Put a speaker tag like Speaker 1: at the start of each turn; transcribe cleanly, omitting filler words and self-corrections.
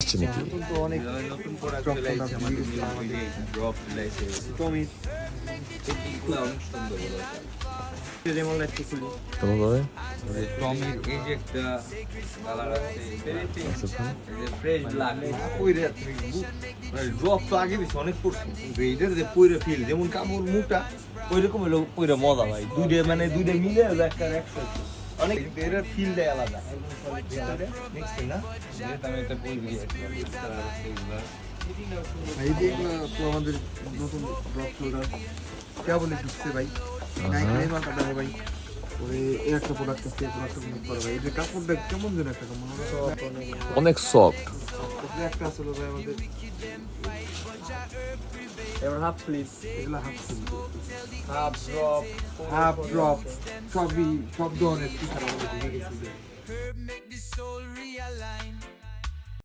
Speaker 1: আসছে নাকি?
Speaker 2: নতুন তো অনেক
Speaker 3: নতুন প্রোডাক্ট
Speaker 2: drop
Speaker 3: চলে আসছে আমাদের
Speaker 2: আমাদের
Speaker 3: ড্রপ চলে আসছে
Speaker 2: টমির
Speaker 3: এগুলো অনেক সুন্দর বলা যায়
Speaker 2: যেমন লাগছে খুলি
Speaker 1: তোমার ভাবে
Speaker 3: টমির এই যে একটা কালার আছে
Speaker 1: আচ্ছা
Speaker 3: এই যে ফ্রেশ ব্ল্যাক কইরে ড্রপ তো আগে দিছে অনেক পড়ছে এইটার যে কইরে ফিল যেমন কামড় মুটা ওই রকম হলো কইরে মজা ভাই দুইটা মিলে হলো একটা 100 অনেক এর ফিল দেয় আলাদা নেক্সট না যেটা আমি এটা বই দিয়ে
Speaker 2: ভাই দেখলো তো আমাদের নতুন ড্রপ ফ্লোরার কেবল ঢুকছে ভাই নাই মাথা দেবো ভাই ওরে এই একটা প্রোডাক্ট আছে এই প্রোডাক্টটা মনে করে ভাই এই যে কাপড়টা কেমন যেন একটা মনে হয়
Speaker 1: অনেক সফট।
Speaker 2: একটা আসলে ভাই আমাদের
Speaker 3: এবার হাফ স্লিভ
Speaker 2: এগুলা
Speaker 3: হাফ ড্রপ
Speaker 2: সব ধরনের কি খারাপ আমাদের
Speaker 4: Herb make the soul realign.